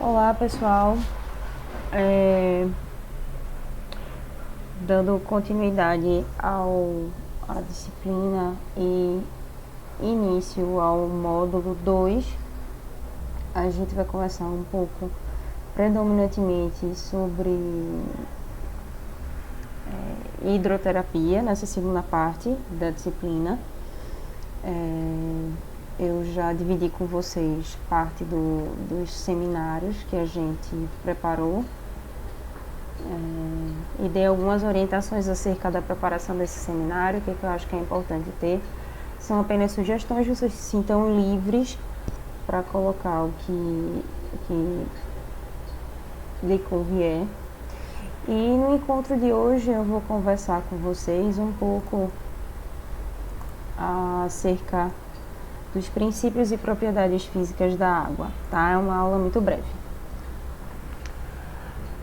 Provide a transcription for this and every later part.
Olá pessoal, É, dando continuidade à disciplina e início ao módulo 2, a gente vai conversar um pouco predominantemente sobre hidroterapia nessa segunda parte da disciplina. Eu já dividi com vocês parte dos seminários que a gente preparou e dei algumas orientações acerca da preparação desse seminário. O que eu acho que é importante ter são apenas sugestões, vocês se sintam livres para colocar o que lhe convier. E no encontro de hoje eu vou conversar com vocês um pouco acerca dos princípios e propriedades físicas da água, tá? É uma aula muito breve.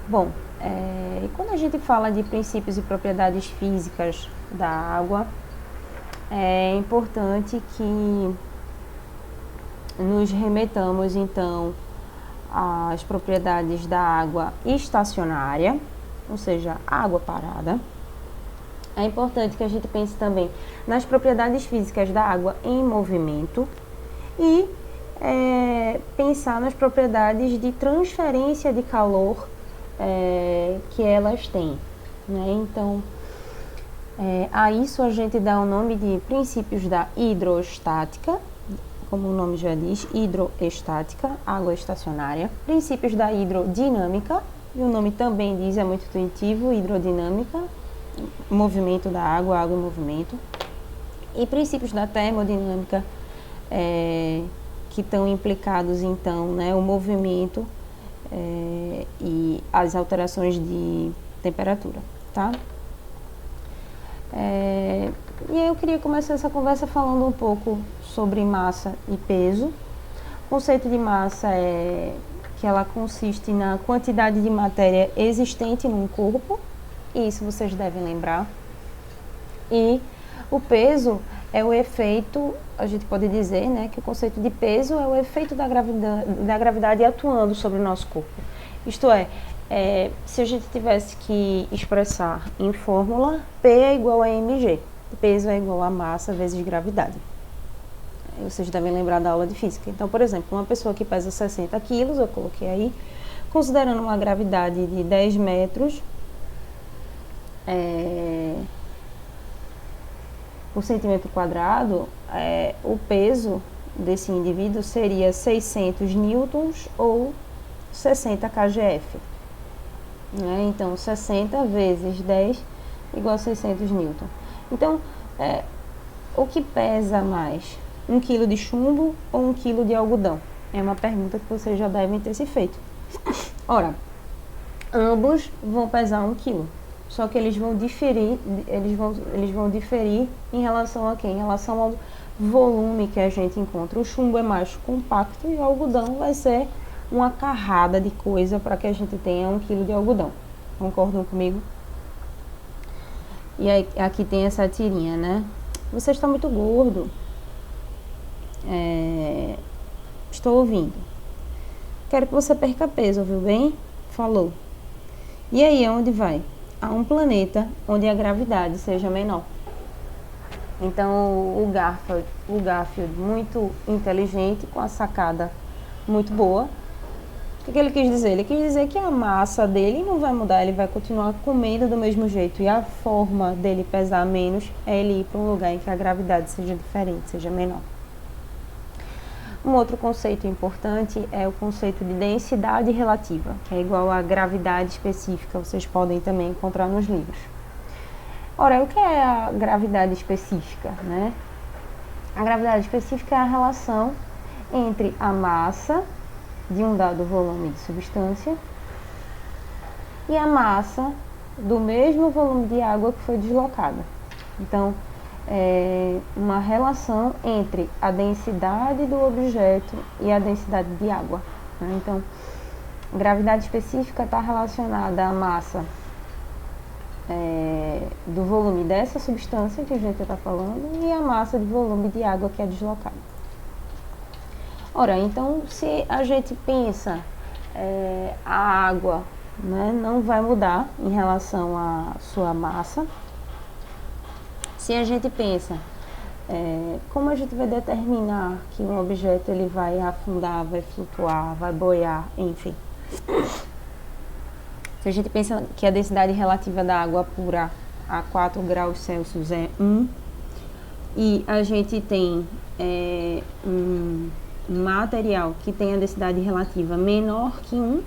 Bom, quando a gente fala de princípios e propriedades físicas da água, é importante que nos remetamos então às propriedades da água estacionária, ou seja, água parada. É importante que a gente pense também nas propriedades físicas da água em movimento e pensar nas propriedades de transferência de calor que elas têm, né? Então, a isso a gente dá o nome de princípios da hidrostática, como o nome já diz, hidroestática, água estacionária. Princípios da hidrodinâmica, e o nome também diz, é muito intuitivo, hidrodinâmica, movimento da água, água em movimento. E princípios da termodinâmica, que estão implicados então, né, o movimento e as alterações de temperatura, tá? E aí eu queria começar essa conversa falando um pouco sobre massa e peso. O conceito de massa é que ela consiste na quantidade de matéria existente num corpo, e isso vocês devem lembrar. E o peso é o efeito, a gente pode dizer, né, que o conceito de peso é o efeito da gravidade atuando sobre o nosso corpo. Isto é, se a gente tivesse que expressar em fórmula, P é igual a mg, peso é igual a massa vezes gravidade. Vocês devem lembrar da aula de física. Então, por exemplo, uma pessoa que pesa 60 quilos, eu coloquei aí, considerando uma gravidade de 10 metros por centímetro quadrado, o peso desse indivíduo seria 600 newtons ou 60 kgf. Né? Então, 60 vezes 10 igual a 600 newton. Então, o que pesa mais? 1 kg de chumbo ou 1 kg de algodão? É uma pergunta que vocês já devem ter se feito. Ora, ambos vão pesar 1 kg. Só que eles vão diferir em relação a quê? Em relação ao volume que a gente encontra. O chumbo é mais compacto e o algodão vai ser uma carrada de coisa para que a gente tenha 1 kg de algodão. Concordam comigo? E aí, aqui tem essa tirinha, né? Você está muito gordo. Estou ouvindo. Quero que você perca peso, ouviu bem? Falou. E aí, aonde vai? A um planeta onde a gravidade seja menor. Então, o Garfield muito inteligente, com a sacada muito boa. O que ele quis dizer? Ele quis dizer que a massa dele não vai mudar, ele vai continuar comendo do mesmo jeito. E a forma dele pesar menos é ele ir para um lugar em que a gravidade seja diferente, seja menor. Um outro conceito importante é o conceito de densidade relativa, que é igual à gravidade específica, vocês podem também encontrar nos livros. Ora, o que é a gravidade específica, né? A gravidade específica é a relação entre a massa de um dado volume de substância e a massa do mesmo volume de água que foi deslocada. Então, uma relação entre a densidade do objeto e a densidade de água, né? Então, gravidade específica está relacionada à massa do volume dessa substância que a gente está falando e a massa de volume de água que é deslocada. Ora, então, se a gente pensa a água, né, não vai mudar em relação à sua massa. Se a gente pensa, como a gente vai determinar que um objeto ele vai afundar, vai flutuar, vai boiar, enfim. Se a gente pensa que a densidade relativa da água pura a 4 graus Celsius é 1, e a gente tem um material que tem a densidade relativa menor que 1,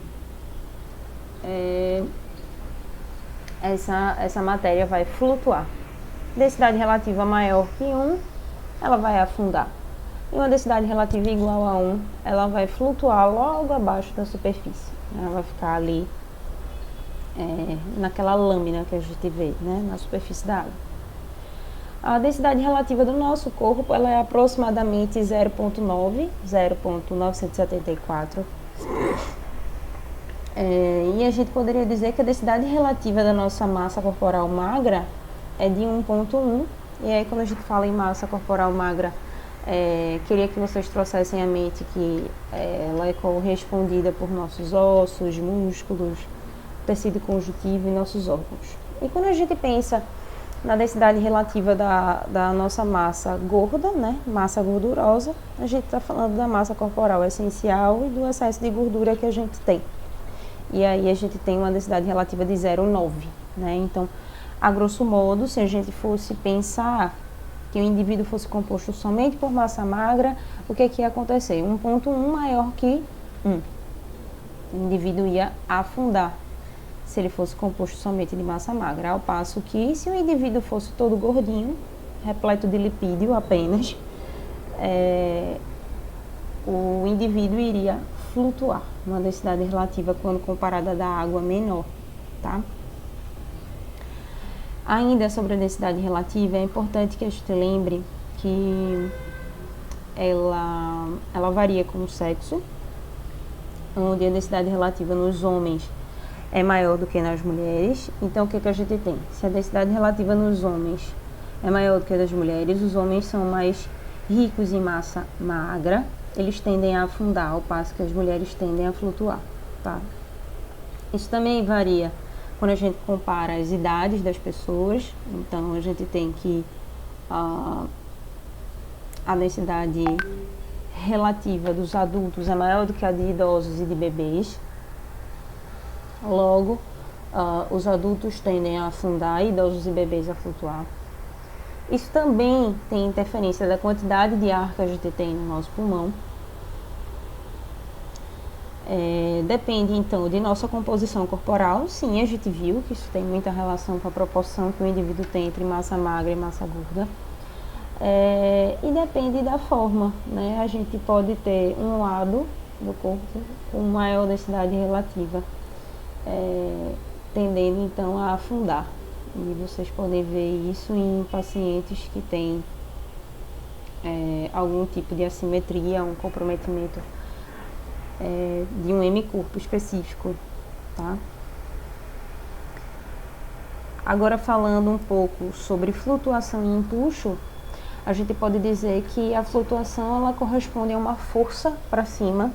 essa matéria vai flutuar. Densidade relativa maior que 1, ela vai afundar. E uma densidade relativa igual a 1, ela vai flutuar logo abaixo da superfície. Ela vai ficar ali naquela lâmina que a gente vê, né, na superfície da água. A densidade relativa do nosso corpo ela é aproximadamente 0,974. E a gente poderia dizer que a densidade relativa da nossa massa corporal magra é de 1,1. E aí, quando a gente fala em massa corporal magra, queria que vocês trouxessem à mente que ela é correspondida por nossos ossos, músculos, tecido conjuntivo e nossos órgãos. E quando a gente pensa na densidade relativa da nossa massa gorda, né, massa gordurosa, a gente está falando da massa corporal essencial e do excesso de gordura que a gente tem. E aí a gente tem uma densidade relativa de 0,9, né? Então, a grosso modo, se a gente fosse pensar que o indivíduo fosse composto somente por massa magra, o que ia acontecer? 1,1 maior que 1. O indivíduo ia afundar se ele fosse composto somente de massa magra, ao passo que se o indivíduo fosse todo gordinho, repleto de lipídio apenas, o indivíduo iria flutuar, uma densidade relativa quando comparada da água menor, tá? Ainda sobre a densidade relativa, é importante que a gente lembre que ela varia com o sexo, onde a densidade relativa nos homens é maior do que nas mulheres. Então, o que a gente tem? Se a densidade relativa nos homens é maior do que a das mulheres, os homens são mais ricos em massa magra, eles tendem a afundar, ao passo que as mulheres tendem a flutuar, tá? Isso também varia quando a gente compara as idades das pessoas. Então, a gente tem que a densidade relativa dos adultos é maior do que a de idosos e de bebês. Logo, os adultos tendem a afundar, idosos e bebês a flutuar. Isso também tem interferência da quantidade de ar que a gente tem no nosso pulmão. Depende, então, de nossa composição corporal. Sim, a gente viu que isso tem muita relação com a proporção que o indivíduo tem entre massa magra e massa gorda. E depende da forma, né? A gente pode ter um lado do corpo com maior densidade relativa, tendendo então a afundar. E vocês podem ver isso em pacientes que têm algum tipo de assimetria, um comprometimento de um hemicorpo específico, tá? Agora, falando um pouco sobre flutuação e empuxo, a gente pode dizer que a flutuação ela corresponde a uma força para cima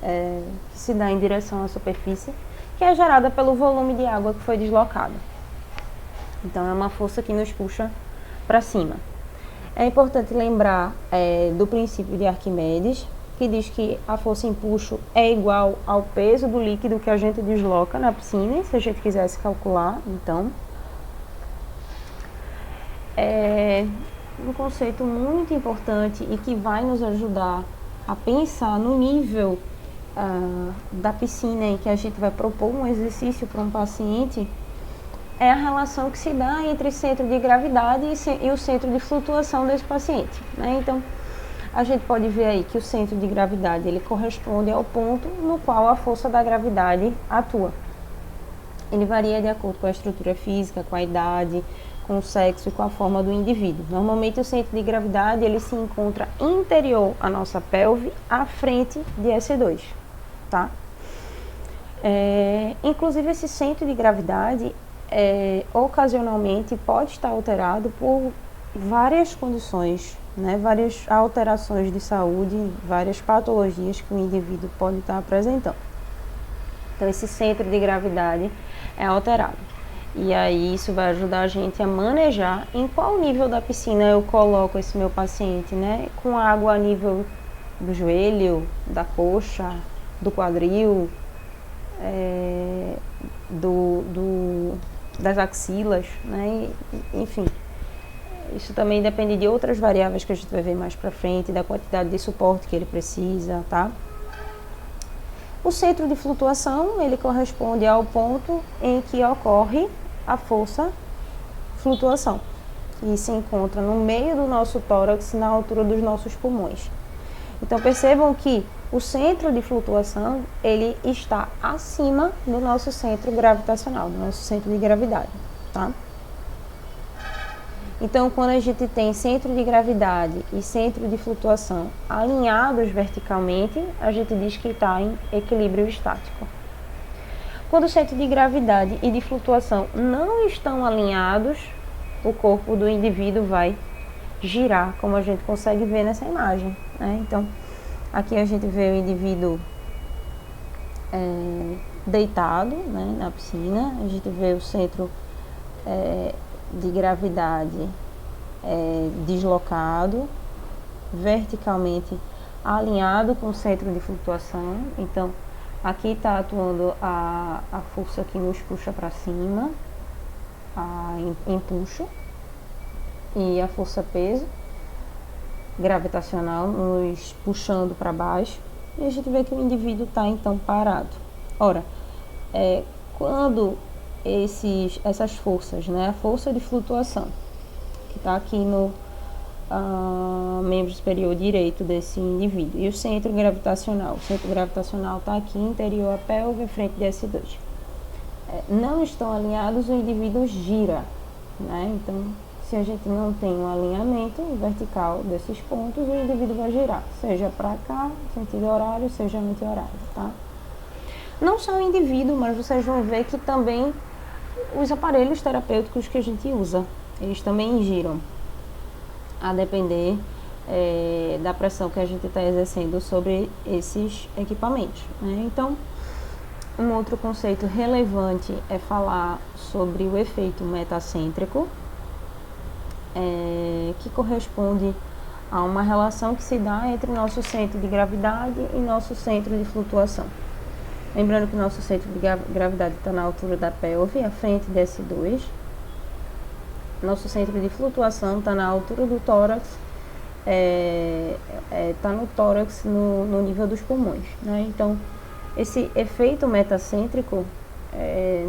que se dá em direção à superfície, que é gerada pelo volume de água que foi deslocado. Então, é uma força que nos puxa para cima. É importante lembrar do princípio de Arquimedes, que diz que a força empuxo é igual ao peso do líquido que a gente desloca na piscina, se a gente quisesse calcular, então. Um conceito muito importante e que vai nos ajudar a pensar no nível da piscina em que a gente vai propor um exercício para um paciente, é a relação que se dá entre centro de gravidade e o centro de flutuação desse paciente, né? Então, a gente pode ver aí que o centro de gravidade ele corresponde ao ponto no qual a força da gravidade atua. Ele varia de acordo com a estrutura física, com a idade, com o sexo e com a forma do indivíduo. Normalmente o centro de gravidade ele se encontra interior à nossa pelve, à frente de S2, tá? Inclusive esse centro de gravidade ocasionalmente pode estar alterado por várias condições, né? Várias alterações de saúde, várias patologias que o indivíduo pode estar apresentando. Então, esse centro de gravidade é alterado. E aí, isso vai ajudar a gente a manejar em qual nível da piscina eu coloco esse meu paciente, né? Com água a nível do joelho, da coxa, do quadril, das axilas, né? Enfim, isso também depende de outras variáveis que a gente vai ver mais pra frente, da quantidade de suporte que ele precisa, tá? O centro de flutuação, ele corresponde ao ponto em que ocorre a força flutuação, que se encontra no meio do nosso tórax, na altura dos nossos pulmões. Então, percebam que o centro de flutuação, ele está acima do nosso centro gravitacional, do nosso centro de gravidade, tá? Então, quando a gente tem centro de gravidade e centro de flutuação alinhados verticalmente, a gente diz que está em equilíbrio estático. Quando o centro de gravidade e de flutuação não estão alinhados, o corpo do indivíduo vai girar, como a gente consegue ver nessa imagem, né? Então, aqui a gente vê o indivíduo deitado, né, na piscina, a gente vê o centro de gravidade deslocado, verticalmente alinhado com o centro de flutuação. Então, aqui está atuando a força que nos puxa para cima, a empuxo, e a força-peso gravitacional nos puxando para baixo. E a gente vê que o indivíduo está então parado. Ora, quando essas forças, né, a força de flutuação, que está aqui no membro superior direito desse indivíduo, e o centro gravitacional está aqui interior à pelve, frente de S2, não estão alinhados, o indivíduo gira, né? Então, se a gente não tem um alinhamento vertical desses pontos, o indivíduo vai girar, seja para cá, sentido horário, seja anti-horário, tá? Não só o indivíduo, mas vocês vão ver que também os aparelhos terapêuticos que a gente usa, eles também giram, a depender da pressão que a gente está exercendo sobre esses equipamentos, né? Então, um outro conceito relevante é falar sobre o efeito metacêntrico, que corresponde a uma relação que se dá entre nosso centro de gravidade e nosso centro de flutuação. Lembrando que o nosso centro de gravidade está na altura da pelve, à frente de S2. Nosso centro de flutuação está na altura do tórax, está no tórax, no nível dos pulmões, né? Então, esse efeito metacêntrico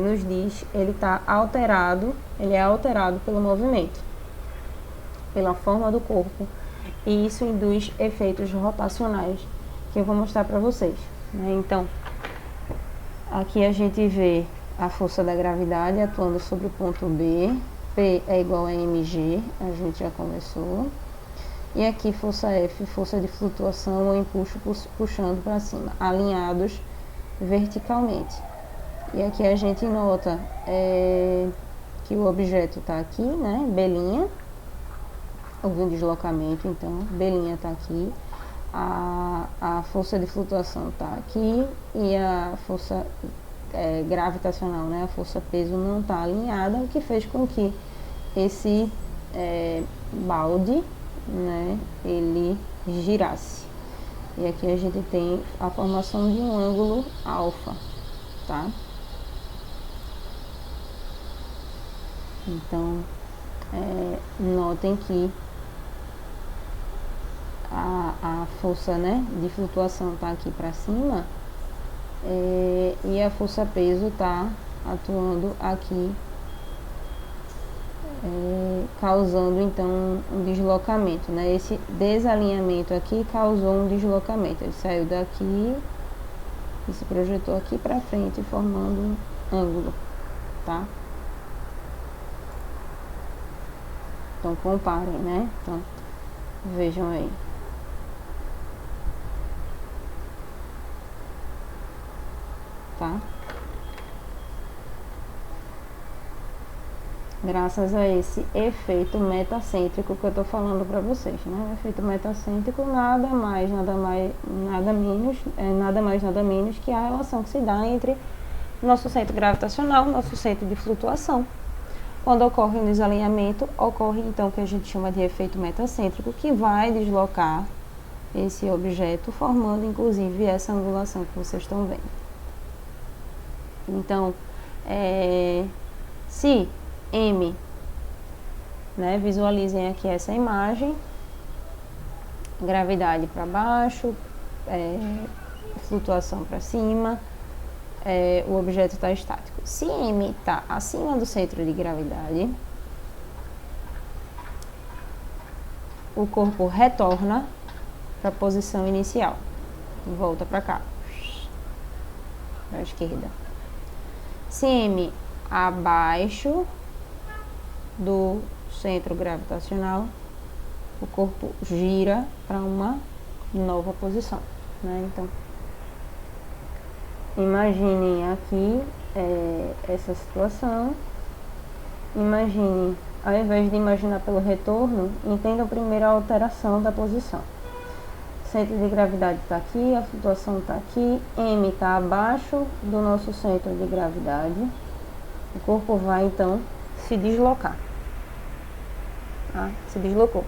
nos diz, ele é alterado pelo movimento, pela forma do corpo, e isso induz efeitos rotacionais que eu vou mostrar para vocês, né? Então, aqui a gente vê a força da gravidade atuando sobre o ponto B, P é igual a mg, a gente já conversou, e aqui força F, força de flutuação ou empuxo puxando para cima, alinhados verticalmente. E aqui a gente nota que o objeto está aqui, né, belinha, houve um deslocamento, então belinha está aqui, a força de flutuação está aqui e a força gravitacional, né, a força peso não está alinhada, o que fez com que esse balde, né, ele girasse. E aqui a gente tem a formação de um ângulo alfa, tá? Então, notem que a força, né, de flutuação está aqui para cima, e a força peso está atuando aqui, causando então um deslocamento, né? Esse desalinhamento aqui causou um deslocamento, ele saiu daqui e se projetou aqui para frente, formando um ângulo, tá? Então comparem, né? Então vejam aí. Tá? Graças a esse efeito metacêntrico que eu estou falando para vocês, né? O efeito metacêntrico nada mais, nada menos que a relação que se dá entre nosso centro gravitacional e nosso centro de flutuação. Quando ocorre um desalinhamento, ocorre então o que a gente chama de efeito metacêntrico, que vai deslocar esse objeto, formando inclusive essa angulação que vocês estão vendo. Então, se M, né, visualizem aqui essa imagem, gravidade para baixo, flutuação para cima, o objeto está estático. Se M está acima do centro de gravidade, o corpo retorna para a posição inicial, volta para cá, para a esquerda. Se M abaixo do centro gravitacional, o corpo gira para uma nova posição, né? Então, imaginem aqui essa situação. Imagine, ao invés de imaginar pelo retorno, entendam primeiro a alteração da posição. O centro de gravidade está aqui, a flutuação está aqui, M está abaixo do nosso centro de gravidade. O corpo vai então se deslocar. Tá? Se deslocou.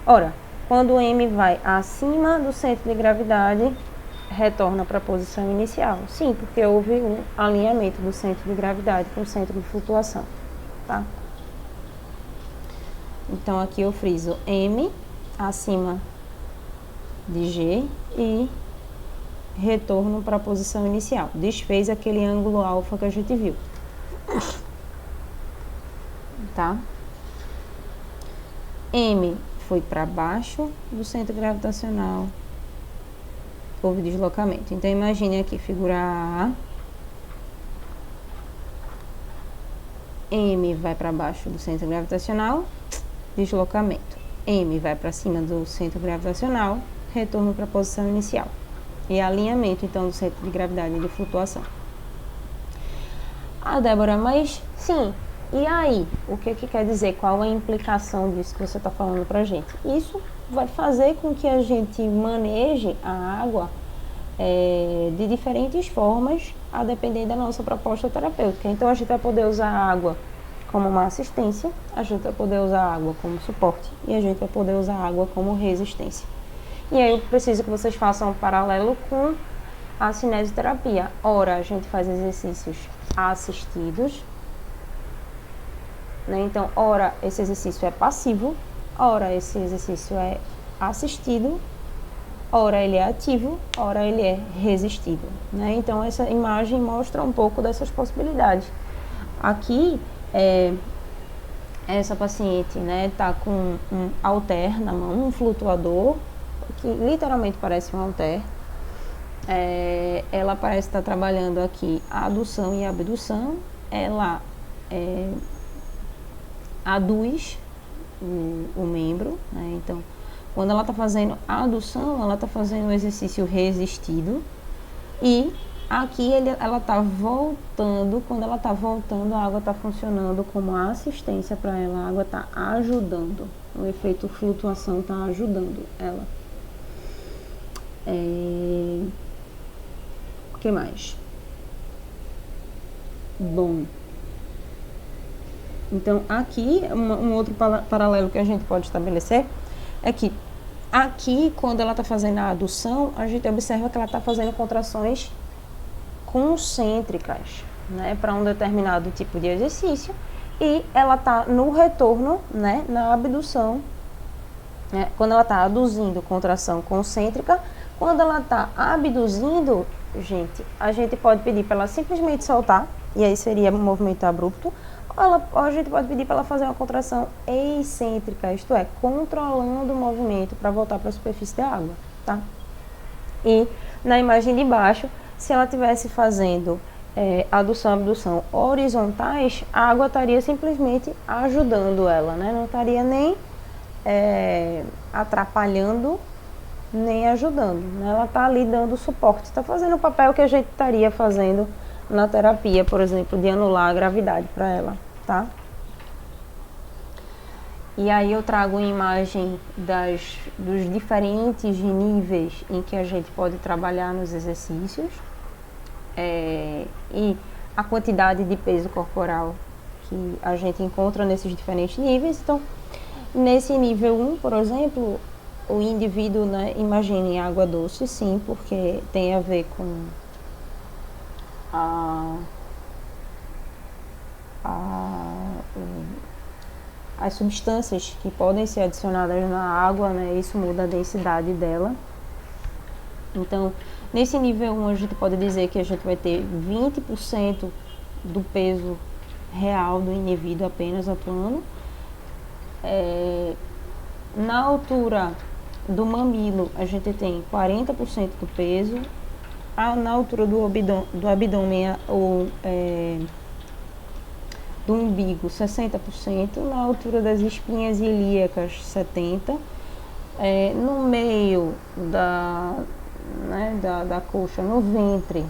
Ora, quando M vai acima do centro de gravidade, retorna para a posição inicial. Sim, porque houve um alinhamento do centro de gravidade com o centro de flutuação. Tá? Então aqui eu friso M acima de G e retorno para a posição inicial. Desfez aquele ângulo alfa que a gente viu. Tá? M foi para baixo do centro gravitacional, houve deslocamento. Então imagine aqui, figura A. M vai para baixo do centro gravitacional, deslocamento. M vai para cima do centro gravitacional, retorno para a posição inicial. E alinhamento então do centro de gravidade e de flutuação. Ah, Débora, mas sim, e aí? O que quer dizer? Qual a implicação disso que você está falando para a gente? Isso vai fazer com que a gente maneje a água de diferentes formas, a depender da nossa proposta terapêutica. Então, a gente vai poder usar a água como uma assistência, a gente vai poder usar a água como suporte e a gente vai poder usar a água como resistência. E aí eu preciso que vocês façam um paralelo com a cinesioterapia. Ora, a gente faz exercícios assistidos, né? Então, ora, esse exercício é passivo, ora, esse exercício é assistido, ora, ele é ativo, ora, ele é resistido, né? Então, essa imagem mostra um pouco dessas possibilidades. Aqui, essa paciente, né, tá com um halter na mão, um flutuador, que literalmente parece um halter. Ela parece estar trabalhando aqui a adução e a abdução. Ela aduz o membro, né? Então, quando ela está fazendo a adução, ela está fazendo um exercício resistido. E aqui ela está voltando. Quando ela está voltando, a água está funcionando como assistência para ela. A água está ajudando. O efeito flutuação está ajudando ela. O que mais? Bom, então aqui um outro paralelo que a gente pode estabelecer é que aqui, quando ela está fazendo a adução, a gente observa que ela está fazendo contrações concêntricas, né, para um determinado tipo de exercício, e ela está no retorno, né, na abdução, né, quando ela está aduzindo contração concêntrica. Quando ela está abduzindo, a gente pode pedir para ela simplesmente soltar, e aí seria um movimento abrupto, ou a gente pode pedir para ela fazer uma contração excêntrica, isto é, controlando o movimento para voltar para a superfície da água, tá? E na imagem de baixo, se ela estivesse fazendo adução e abdução horizontais, a água estaria simplesmente ajudando ela, né? Não estaria nem atrapalhando, nem ajudando, né? Ela está ali dando suporte, está fazendo o papel que a gente estaria fazendo na terapia, por exemplo, de anular a gravidade para ela, tá? E aí eu trago uma imagem dos diferentes níveis em que a gente pode trabalhar nos exercícios e a quantidade de peso corporal que a gente encontra nesses diferentes níveis. Então, nesse nível 1, por exemplo, o indivíduo, né, imagine água doce, sim, porque tem a ver com as substâncias que podem ser adicionadas na água, né, isso muda a densidade dela. Então, nesse nível 1, a gente pode dizer que a gente vai ter 20% do peso real do indivíduo apenas atuando. Na altura do mamilo, a gente tem 40% do peso. Na altura do abdômen ou do umbigo, 60%. Na altura das espinhas ilíacas, 70%. No meio da coxa, no ventre,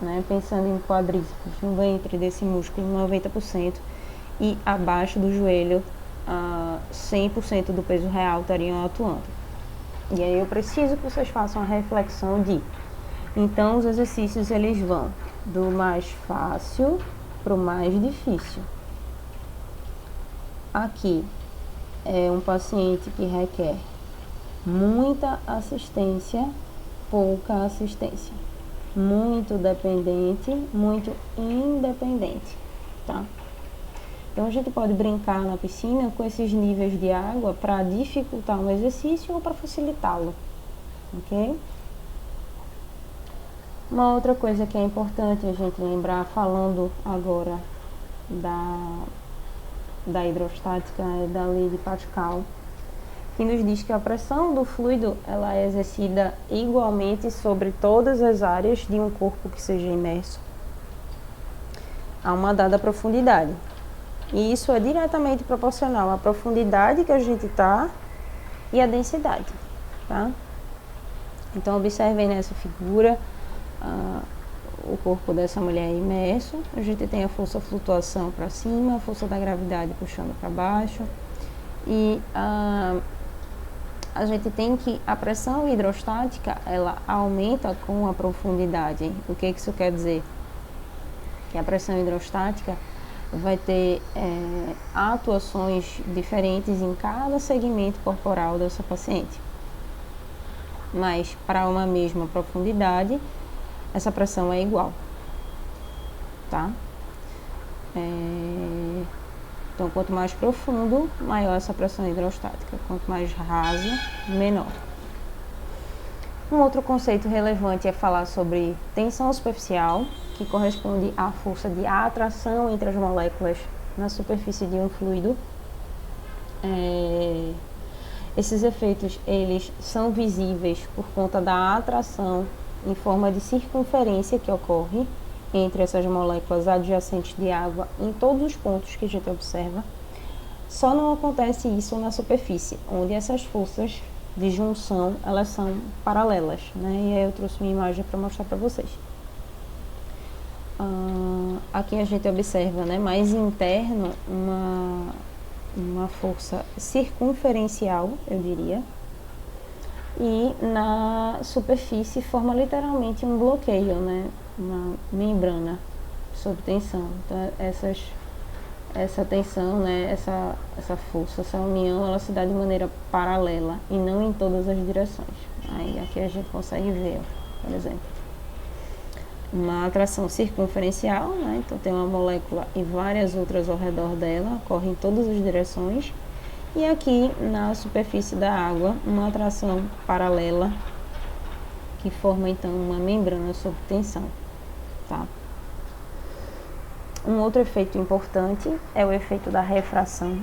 né, pensando em quadríceps, no ventre desse músculo, 90%. E abaixo do joelho, 100% do peso real estariam atuando. E aí eu preciso que vocês façam a reflexão de... Então, os exercícios, eles vão do mais fácil para o mais difícil. Aqui é um paciente que requer muita assistência, pouca assistência. Muito dependente, muito independente, tá? Então, a gente pode brincar na piscina com esses níveis de água para dificultar um exercício ou para facilitá-lo, ok? Uma outra coisa que é importante a gente lembrar, falando agora da hidrostática, da lei de Pascal, que nos diz que a pressão do fluido ela é exercida igualmente sobre todas as áreas de um corpo que seja imerso a uma dada profundidade. E isso é diretamente proporcional à profundidade que a gente está e à densidade, tá? Então, observem nessa figura o corpo dessa mulher imerso. A gente tem a força flutuação para cima, a força da gravidade puxando para baixo. E a gente tem que a pressão hidrostática, ela aumenta com a profundidade. O que isso quer dizer? Que a pressão hidrostática vai ter atuações diferentes em cada segmento corporal dessa paciente. Mas para uma mesma profundidade, essa pressão é igual, tá? Então, quanto mais profundo, maior essa pressão hidrostática. Quanto mais raso, menor. Um outro conceito relevante é falar sobre tensão superficial, que corresponde à força de atração entre as moléculas na superfície de um fluido. Esses efeitos, eles são visíveis por conta da atração em forma de circunferência que ocorre entre essas moléculas adjacentes de água em todos os pontos que a gente observa. Só não acontece isso na superfície, onde essas forças de junção, elas são paralelas, né? E aí eu trouxe uma imagem para mostrar para vocês. Aqui a gente observa, né, mais interno, uma força circunferencial, eu diria, e na superfície forma literalmente um bloqueio, né, uma membrana sob tensão. Então, essa tensão, né, essa força, essa união, ela se dá de maneira paralela e não em todas as direções. Aí aqui a gente consegue ver, ó, por exemplo, uma atração circunferencial, né, então tem uma molécula e várias outras ao redor dela, correm em todas as direções. E aqui na superfície da água, uma atração paralela que forma então uma membrana sob tensão, tá? Um outro efeito importante é o efeito da refração,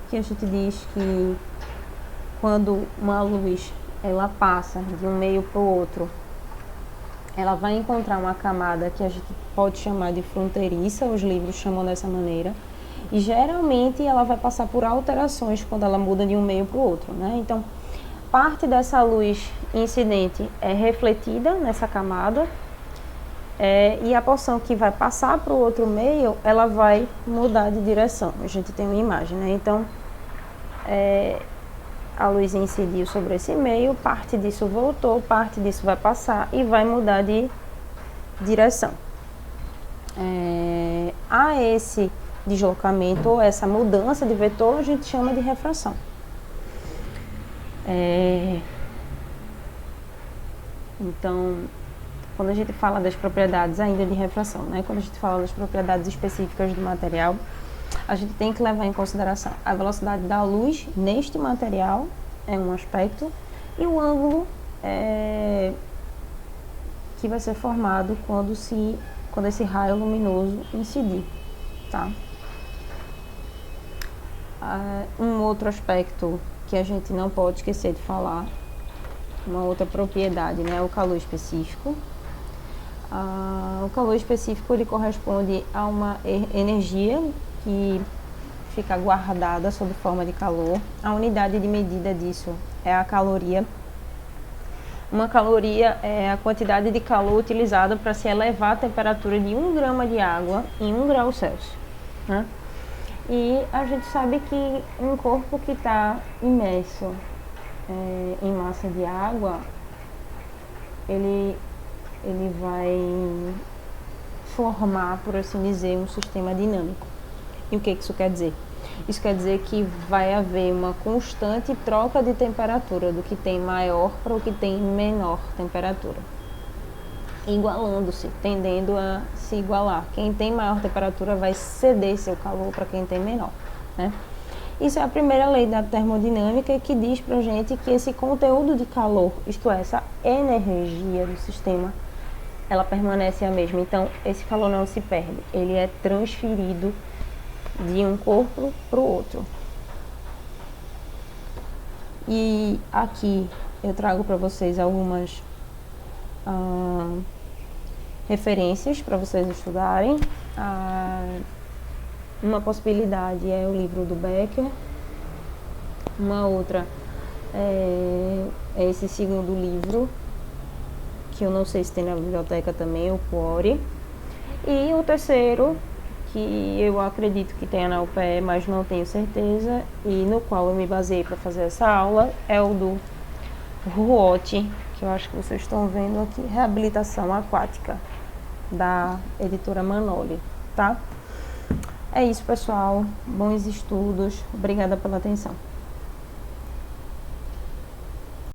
que a gente diz que quando uma luz ela passa de um meio para o outro, ela vai encontrar uma camada que a gente pode chamar de fronteiriça, os livros chamam dessa maneira, e geralmente ela vai passar por alterações quando ela muda de um meio para o outro, né? Então, parte dessa luz incidente é refletida nessa camada E a porção que vai passar para o outro meio, ela vai mudar de direção. A gente tem uma imagem, né? Então, a luz incidiu sobre esse meio, parte disso voltou, parte disso vai passar e vai mudar de direção. A esse deslocamento ou essa mudança de vetor a gente chama de refração. Então, quando a gente fala das propriedades ainda de refração, né? Quando a gente fala das propriedades específicas do material, a gente tem que levar em consideração a velocidade da luz neste material, é um aspecto, e o ângulo que vai ser formado quando esse raio luminoso incidir, tá? Um outro aspecto que a gente não pode esquecer de falar, uma outra propriedade, né, é o calor específico. O calor específico ele corresponde a uma energia que fica guardada sob forma de calor. A unidade de medida disso é a caloria. Uma caloria é a quantidade de calor utilizada para se elevar a temperatura de 1 grama de água em 1 grau Celsius, né? E a gente sabe que um corpo que está imerso em massa de água, ele vai formar, por assim dizer, um sistema dinâmico. E o que isso quer dizer? Isso quer dizer que vai haver uma constante troca de temperatura do que tem maior para o que tem menor temperatura, igualando-se, tendendo a se igualar. Quem tem maior temperatura vai ceder seu calor para quem tem menor, né? Isso é a primeira lei da termodinâmica que diz pra gente que esse conteúdo de calor, isto é, essa energia do sistema, ela permanece a mesma. Então, esse calor não se perde, ele é transferido de um corpo para o outro. E aqui eu trago para vocês algumas referências para vocês estudarem. Uma possibilidade é o livro do Becker, uma outra é esse segundo livro, que eu não sei se tem na biblioteca também, o Cuore. E o terceiro, que eu acredito que tenha na UPE, mas não tenho certeza, e no qual eu me baseei para fazer essa aula, é o do Ruotti, que eu acho que vocês estão vendo aqui, Reabilitação Aquática, da editora Manoli, tá? É isso, pessoal. Bons estudos. Obrigada pela atenção.